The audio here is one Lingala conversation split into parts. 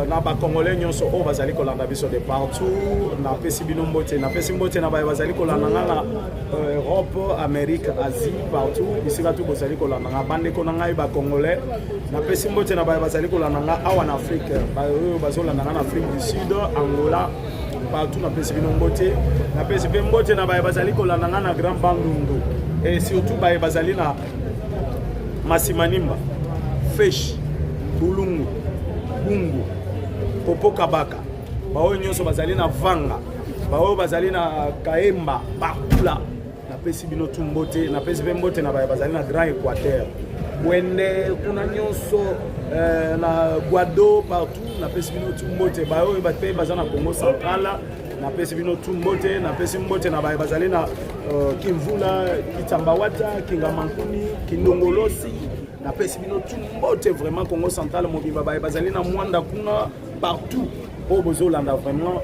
na ba Congolais nyonso o bazali kolanda biso de partout na pesi bino mbote na pesi mbote na ba bazali kolanda na Europe, Amérique, Asie, partout ici là tout bazali kolanda na bande ko na ngai ba Congolais na pesi mbote na ba bazali kolanda na awa na Afrique ba bazolanda na Afrique du Sud, Angola, partout na pesi bino mbote na pesi mbote na ba bazali kolanda na Grand Bandundu et surtout ba bazali na Masimanimba, Fesh, Bulungu, Bungu, Popo Kabaka, Bao nyonso bazali na Vanga, Bao bazali na Kaemba, Bakula, na pesi bino tumbote, na pesi mbote na bazali na Grand Équateur. Wende kuna nyonso na Guado partout, na pesi bino tumbote, Bao bape bazana Congo Central, na pesi bino tumbote, na pesi mbote na bazali na Kimvula, Kitambawata, Kingamankuni, Kindongolosi. Na pesi bino tumbote vraiment Congo Central mobimba bazali na Mwanda kuna partout au bozolanda vraiment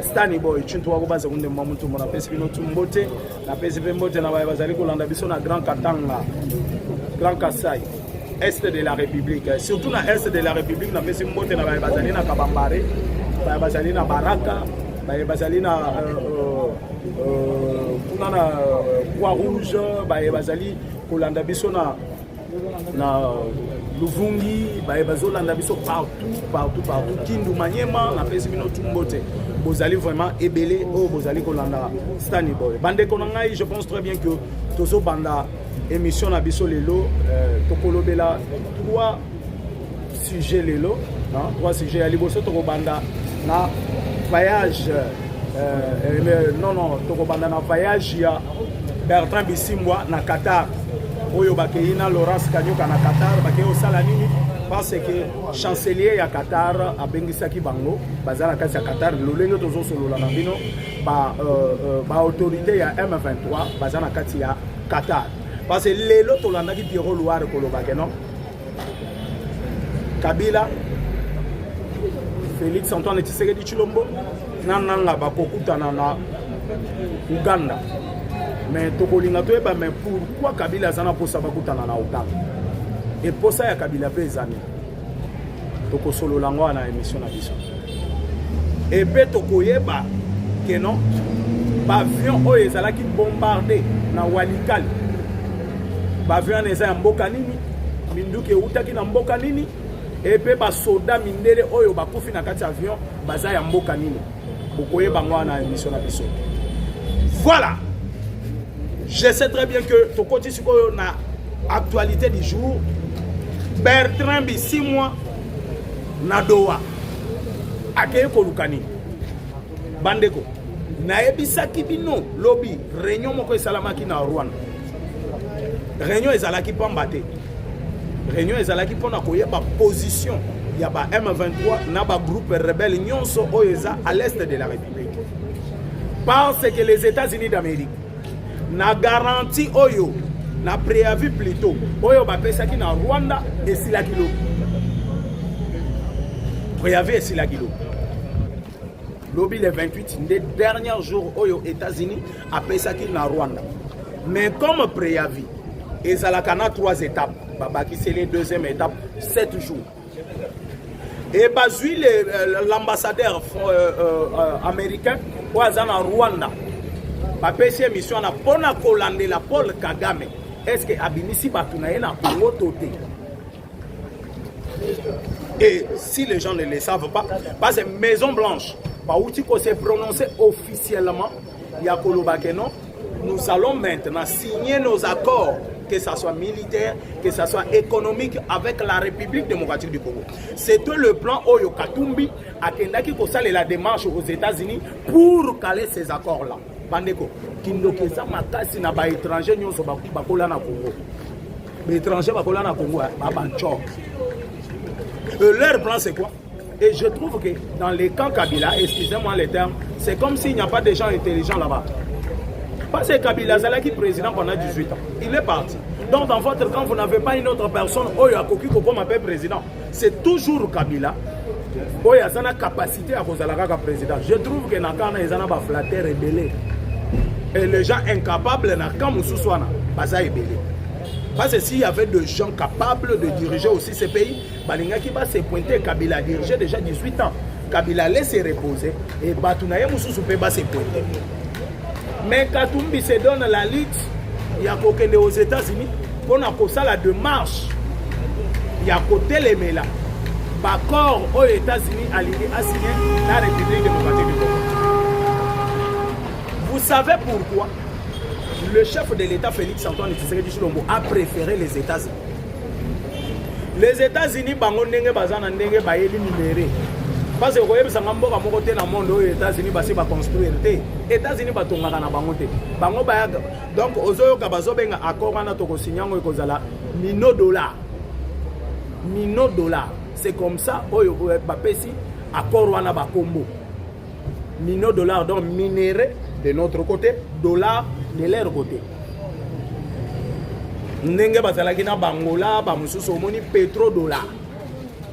Stani Boy chintu wako baza kunde mamuntu na pesi bino tumbote na pesi mbote na bazali kolanda biso na Grand Katanga, Grand Kasai, Est de la République, surtout na Est de la République na pesi mbote na bazali na Kabambare, bazali na Baraka, bazali na kuna na Croix-Rouge, bazali kolanda biso na Luvungi, bazolanda biso partout, Kindu Manyema, na pesi bino tumbote. Bozali vraiment ebele o bozali kolanda Stani Boy. Bande konangai, je pense très bien que tozo banda émission na biso lelo tokolobela trois sujets lelo, hein, trois sujets ya liboso tokobanda na voyage tokobanda na voyage ya Bertrand Bisimwa na Qatar. Oyo bakeina Laurence Kanyoka na Qatar bakeyo sala nini parce que chancelier ya Qatar abengisaki bango bazala kasi ya Qatar lolenge tozo solo la bino ba autorité ya M23 bazana kati ya Qatar parce que lelo tolandaki Pierrot Loire kolobake non Kabila Félix Antoine Tshisekedi Tshilombo nananga bakokutana na Uganda. Mais tokolinga toyeba mais pourquoi Kabila zana posa bakutana na OTAN et posa ya Kabila pe zani toko solo lango na émission na biso et pe tokoyeba que non ba avion oyo ezalaki bombardé na Walikale ba avion eza ya mboka nini minduki eutaki na mboka nini et pe ba soda mindele oyo bakufi na kati avion baza ya mboka nini bokoyeba ngo na émission na biso. Voilà. Je sais très bien que ton côté sur la actualité du jour, Bertrand Bisimwa Nadoa Akeye Kolukani Bandeko Naebisaki bino lobby réunion moko esalamaki na Rwanda. Réunion ezalaki pambate. Réunion ezalaki pona koyeba position ya ba M23 na ba groupe rebelle nyonso oyeza à l'est de la République. Parce que les États-Unis d'Amérique na garantie oyo na préavis plutôt oyo bapesaki na Rwanda esilaki lo préavis esilaki lo lobi le 28 des derniers jours oyo États-Unis apesaki na Rwanda mais comme préavis ezalaka na 3 étapes babaki c'est les deuxième étape 7 jours et bazui l'ambassadeur américain oaza na Rwanda bapesi émission na pona kolandela Paul Kagame. Est-ce que abimisi batunaye na Congo toté? Et si les gens ne le savent pas, parce que Maison Blanche, Baouti ko s'est prononcé officiellement, Yakolobakeno, nous allons maintenant signer nos accords, que ce soit militaire, que ce soit économique, avec la République démocratique du Congo. C'était le plan Oyo Katumbi, à Kendaki Kosale la démarche aux États-Unis pour caler ces accords-là. Bandeko, Kindokesa Makasi na ba étranger nyonso bakola na Congo. Les étrangers bakola na Congo, Babanchok. Leur plan c'est quoi? Et je trouve que dans les camps Kabila, excusez-moi les termes, c'est comme s'il n'y a pas de gens intelligents là-bas. Parce que Kabila Zalaki président pendant 18 ans. Il est parti. Donc dans votre camp, vous n'avez pas une autre personne, Oyo Akoki Koko m'appelle président. C'est toujours Kabila. Oyo a une capacité à cause de la président. Je trouve que Nakana est un flatteur rebelle. Et les gens incapables, parce que s'il y avait des gens capables de diriger aussi ces pays, balingaki ba se pointer Kabila dirigé déjà 18 ans. Kabila laisse se reposer et Batounaye Moussou peut pas se pointer. Mais Katumbi se donne la lutte, il y a qu'aucun aux États-Unis pour ça la démarche. Il y a côté les mélas. D'accord aux États-Unis a signé la République démocratique du Congo. Vous savez pourquoi le chef de l'État Félix Antoine Tshisekedi Tshilombo a préféré les États-Unis. Les États-Unis bango ndenge bazana ndenge ba éliminer. Parce que vous voyez ça ngambo ka moko te na monde aux États-Unis ba se ba construire te. États-Unis ba tongaka na bango te. Bango ba donc ozoyo ka bazo benga accord wana to ko sinyango ekozala mino dollar. Mino dollar. C'est comme ça oyo ba pesi accord wana ba kombo. Mino dollar donc minéré de notre côté, dollar de leur côté. Ndenge bazalaki na bangola ba mususu omoni pétrodollar.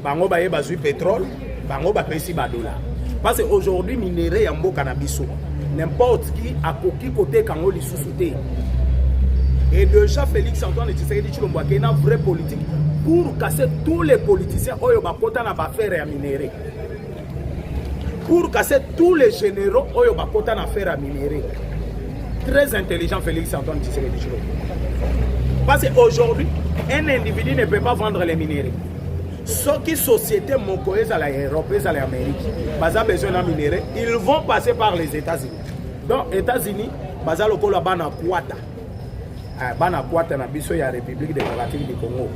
Bango baye bazui pétrole, bango ba pesi ba dollar. Parce que aujourd'hui minéré ya mboka na biso. N'importe qui a koki côté kango lisusu te. Et déjà Félix Antoine Tshisekedi Tshilombo a une vraie politique pour casser tous les politiciens oyo ba kota na ba faire ya minéré. Pour casser tous les généraux oyo ba kota na faire à minéré. Très intelligent Félix Antoine Tshisekedi Tshilombo. Parce qu'aujourd'hui, un individu ne peut pas vendre les minéraux. Ceux qui société mokoès à l'Europe, à l'Amérique, ils ont besoin de minéraux, ils vont passer par les États-Unis. Donc, les États-Unis, ils ont le bana kwata. Bana kwata na biso ya République démocratique du Congo.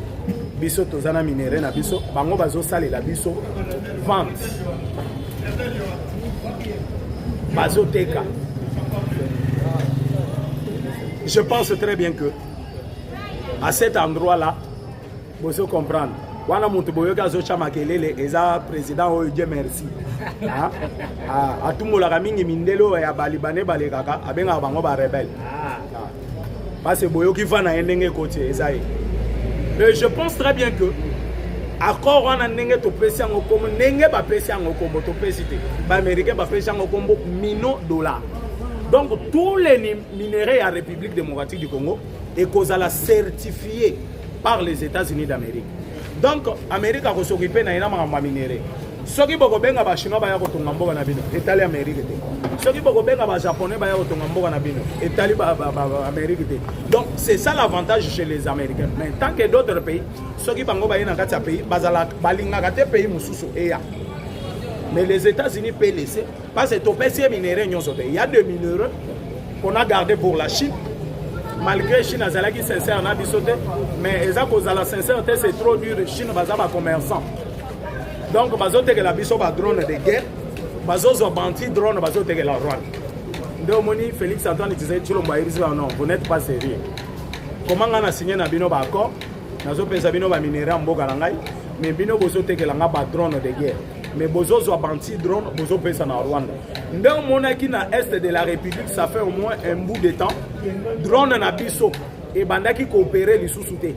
Biso tozana minéraux na biso, bango bazo sale la biso vente. Bazo teka. Je pense très bien que à cet endroit-là, vous devez comprendre. Wana mutu boyoka zocha makelele eza président oyo Dieu merci. A tumola mingi mindelo ya balibane balekaka abenga bango ba rebelle. Parce que boyoki va na ndenge côté eza. Et je pense très bien que accord wana ndenge to pesi ngo comme ndenge ba pesi ngo kombo to pesi te. Ba américain ba pesi ngo kombo mino dollar. Donc tous les minéraux à la République démocratique du Congo et cause à la certifié par les États-Unis d'Amérique. Donc l'Amérique a s'occupé na ina ma minéraux. Ceux qui boko benga ba chinois ba ya kotonga mboka na bino, Italie Amérique te. Ceux qui boko benga ba japonais ba ya kotonga mboka na bino, Italie Amérique te. Donc c'est ça l'avantage chez les Américains. Mais tant que d'autres pays, ceux qui bango ba ina kati pays, bazala balinga kate pays mususu eya. Mais les États-Unis peuvent laisser parce que tout pays minéraux, il y a des minéraux qu'on a gardés pour la Chine. Malgré la Chine, elle est sincère, mais ils ont la sincérité, c'est trop dur. La Chine va être commerçant. Donc, ils ont la biso drone de guerre, ils ont banti drone, ils ont la Rwanda. Donc, Félix Antoine disait, non, vous n'êtes pas sérieux. Comment on a signé un accord? Nous avons fait un minéraux en Bogarangaï, mais nous avons fait un drone de guerre. Mais bozo zo banti drone bozo pesa na Rwanda. Ndeo mona ki na est de la République ça fait au moins un bout de temps. Drone na biso et bandaki coopérer les sous-soutés.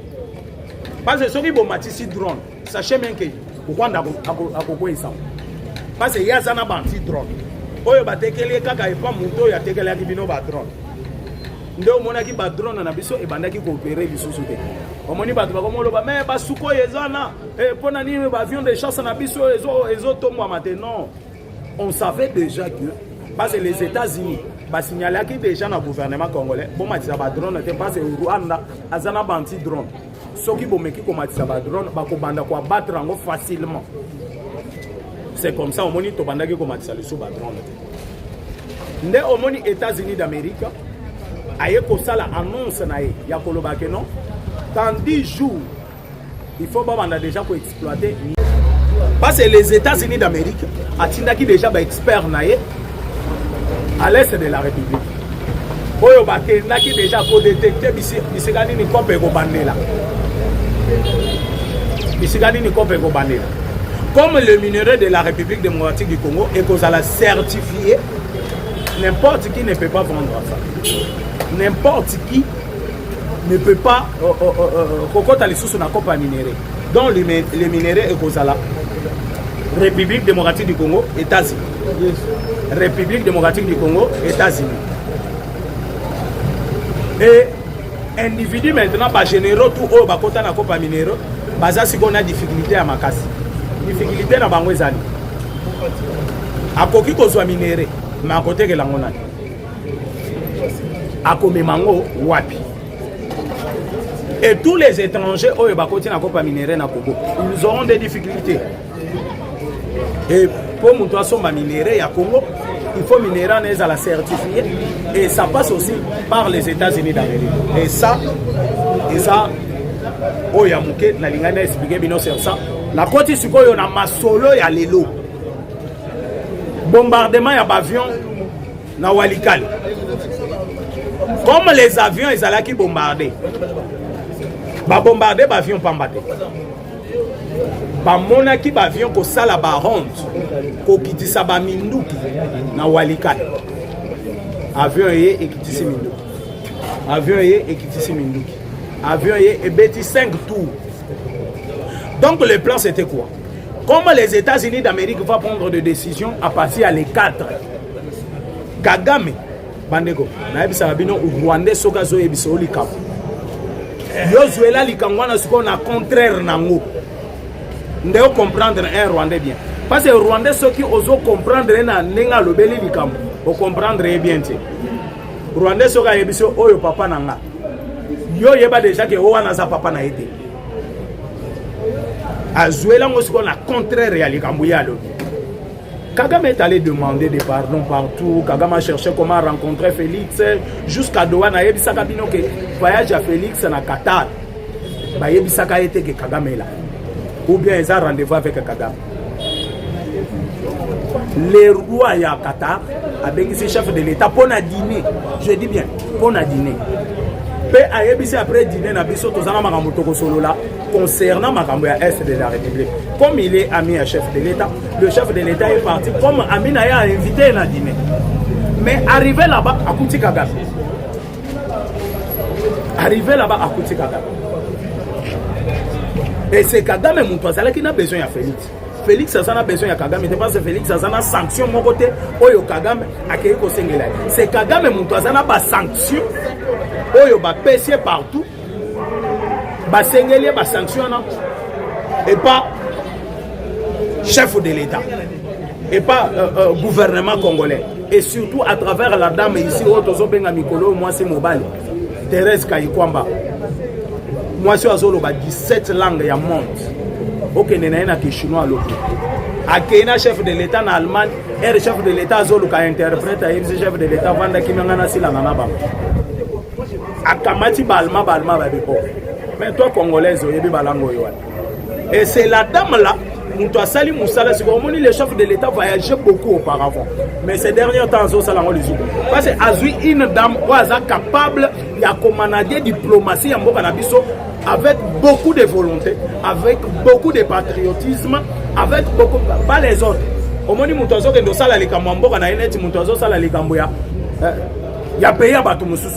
Parce que ceux qui bon matisi drone, sachez bien que Rwanda akoko isa. Parce que ya zana banti drone. Oyo batekele kaka e pa muto ya tekele ya bino ba drone. Ndeo mona ki ba drone na biso et bandaki coopérer les sous-soutés. Omoni bato bakomo loba mais basuko yezana et pona ni ba avion de chasse na biso ezo tomba maintenant. On savait déjà que parce que les États-Unis ba signalaki déjà na gouvernement congolais bon matisa ba drone te parce que Rwanda azana banti drone. Soki bomeki ko matisa ba drone ba ko banda ko battre ngo facilement. C'est comme ça omoni to bandaki ko matisa le so ba drone. Nde omoni États-Unis d'Amérique aye ko sala annonce na ye ya koloba ke non. Dans 10 jours, il faut déjà exploiter. Parce que les États-Unis d'Amérique ont déjà des experts à l'est de la République. Ils ont déjà détecté comme le minerai de la République démocratique du Congo et qu'on a certifié, n'importe qui ne peut pas vendre ça. N'importe qui ne peut pas cocoter les sous na copa minéraux. Donc les minéraux est cause à la République démocratique du Congo, États-Unis. Yes. République démocratique du Congo, États-Unis. Et individu maintenant, bah généraux tout haut, bah coca na copa minéraux, baza si qu'on a difficulté à makasi difficulté na bango ezali akoki kozwa minere mais akotekela ngo nani akomema ngo wapi et tous les étrangers oyo bakoti na kopa minere na Congo ils auront des difficultés et pour moto asomba minere ya Congo il faut minere en ezala certifié et ça passe aussi par les États-Unis d'Amérique et ça oyo amuke na lingana expliquer bino sur ça la koti sikoyo na masolo ya lelo bombardement ya avion na Walikale comme les avions ezalaki bombardés ba bombarder ba avion pambate ba monaki ba avion ko sala ba ronde ko kitisa ba minduki na Walikale avion ye ekitisi minduki avion ye ekitisi minduki avion ye ebeti 5 tours. Donc le plan c'était quoi? Comme les États-Unis d'Amérique vont prendre des décisions à partir les 4 Kagame bandeko na ebisa bino Rwanda soka zo ebiso likam yo zuela likangwana siko na contraire nango ndeo comprendre un Rwandais bien parce que Rwandais soki ozo comprendre na nenga lobeli likam o comprendre bien ti Rwandais soka ebiso oyo papa nanga yo yeba déjà que wana za papa na été azuela ngo siko na contraire ya likambo ya lo Kagame est allé demander des pardons partout. Kagame a cherché comment rencontrer Félix. Jusqu'à Douane, il y a que voyage à Félix na Qatar. Il y a que Kagame est là. Ou bien ils ont rendez-vous avec Kagame. Les rois à Qatar, avec ses chefs de l'État, pour un dîner. Je dis bien, pour un dîner. Après dîner, concernant Makamboya Est de la République. Comme il est ami à chef de l'État, le chef de l'État est parti. Comme Amina a invité à dîner. Mais arrivé là-bas, à Kouti Kagame. Arrivé là-bas, à Kouti Kagame. Et c'est Kagame Moutouazala qui n'a besoin de Félix. Félix a besoin de Kagame. C'est parce que Félix a une sanction mon côté. Oyo Kagame a créé au Sénégal. C'est Kagame Moutouazala a une sanction. Oyo ba pessier partout. Ba Sénégalais ba sanction et pas chef de l'État et pas gouvernement congolais et surtout à travers la dame ici Otozo Benga Mikolo moi c'est Mobali Thérèse Kayikwamba moi c'est azolo ba 17 langues ya monde okene na ke chinois loko akena chef de l'État na Allemagne et chef de l'État azolo ka interprète et chef de l'État vanda kimanga sila na ba akamati balma ba bipo. Mais toi, Congolais, et c'est la dame-là, le chef de l'État voyageait beaucoup auparavant. Mais ces derniers temps, parce que une dame est capable de commander diplomatie avec beaucoup de volonté, avec beaucoup de patriotisme, avec beaucoup... Pas les autres. Au moins, il y a payé à Batumoussous.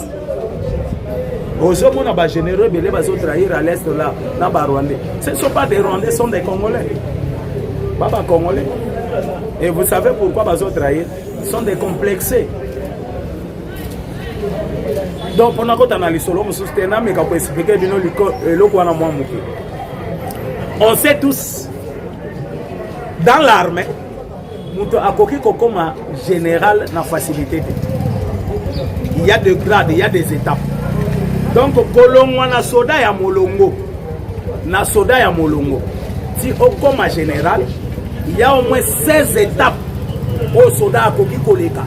Aujourd'hui, on a généreux, mais les bateaux trahir à l'est là, dans les Rwandais. Ce ne sont pas des Rwandais, ce sont des Congolais. Pas des Congolais. Et vous savez pourquoi les bateaux trahir? Ils sont décomplexés. Donc, pendant qu'on a les solos, mais qu'on peut expliquer on sait tous, dans l'armée, nous avons comme général dans la facilité. Il y a des grades, il y a des étapes. Donc, kolongwa na soda ya molongo. Na soda ya molongo. Si au comme général, il y a au moins 16 étapes au soda à Koki Koleka.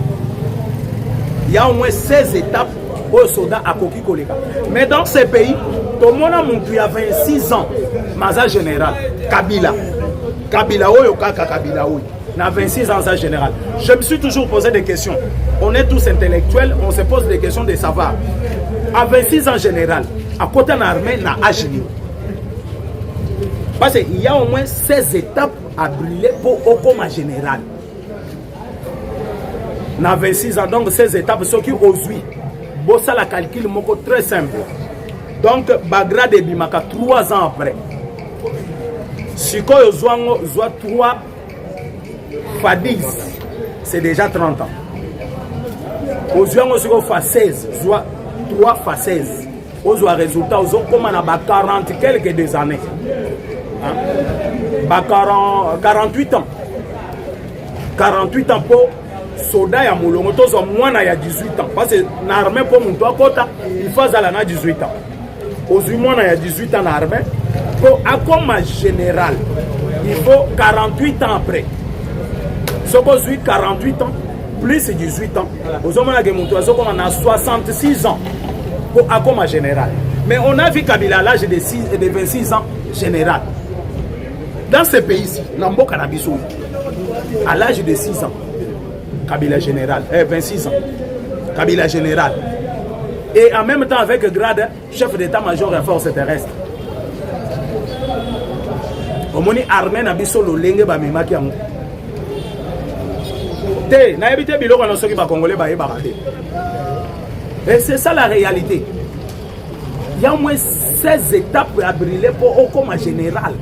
Il y a au moins 16 étapes au soda à Koki Koleka. Mais dans ces pays, tout le monde a 26 ans. Maza général. Kabila. Kabila Oyo Kaka Kabila Oyo. Na 26 ans en général. Je me suis toujours posé des questions. On est tous intellectuels, on se pose des questions de savoir. À 26 ans en général, à côté de l'armée, na Agili. Parce qu'il y a au moins 16 étapes à brûler pour au coma général. Na 26 ans, donc 16 étapes, ce qui aujourd'hui, ça la calcul très simple. Donc, Bagra de Bimaka, 3 ans après. Si vous avez 3 fois 10, c'est déjà 30 ans. Aujourd'hui, on a 16, soit 3 fois 16, ozwa résultat ozokoma na ba 40 quelques des années hein? Ba 48 ans 48 ans pour soldat ya molongo tozwa mwana ya 18 ans parce que na armée pour muntu akota il faut azala na 18 ans ozwi mwana ya 18 ans na armée pour akoma général il faut 48 ans après ce qu'on suit 48 ans plus 18 ans ozomona ke muntu azokoma na 66 ans pour akoma général mais on a vu Kabila à l'âge de 26 ans général dans ce pays-ci na mboka na biso à l'âge de 6 ans Kabila général 26 ans Kabila général et en même temps avec grade chef d'état-major en force terrestre omoni armée na biso lolenge ba memaki yango te na ebité biloko na soki ba congolais ba yeba te et c'est ça la réalité il y a au moins 16 étapes à brûler pour au comme général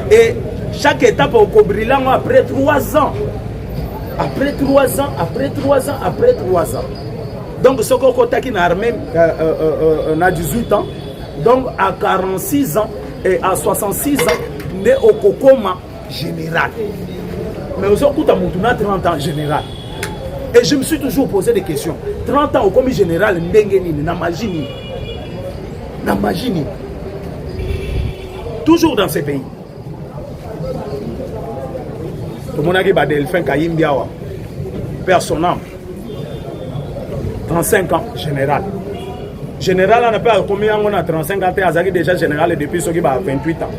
et chaque étape au brûler après 3 ans après 3 ans après 3 ans après 3 ans donc ce qu'on contacte une armée à 18 ans donc à 46 ans et à 66 ans né au Kokoma général mais aux autres on a 30 ans général et je me suis toujours posé des questions 30 ans au commis général ndengeni na magie toujours dans ces pays tout le monde a dit Delphin Kayimbiawa personne 35 ans général général on a pas combien on a 35 ans Azaki déjà général depuis ce qui va 28 ans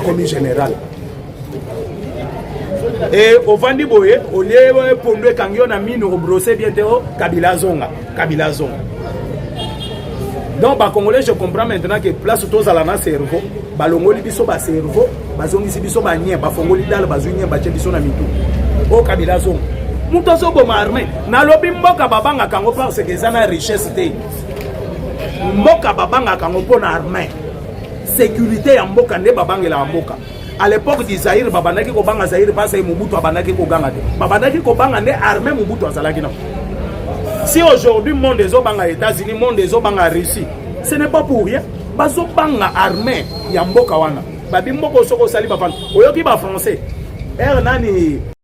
comme général et au Vandi Boye au lieu pour nous quand on a mis nous brosser bientôt Kabila Zonga donc ba congolais je comprends maintenant que place tous à la cerveau balongoli biso ba cerveau bazongisi biso ba nye ba fongoli dal bazunye ba che biso na mitu o Kabila Zonga muto so boma armée na lobi mboka babanga kango parce que ça na richesse te mboka babanga kango pona armée sécurité ya mboka nde babangela mboka à l'époque d'Isaïr babandaki ko banga Zaïr parce que Mobutu abandaki ko ganga te babandaki ko banga nde armée Mobutu azalaki na si aujourd'hui monde des obanga États-Unis monde des obanga Russie ce n'est pas pour rien bazo banga armée ya mboka wana babi mboka soko sali bafana oyoki ba français nani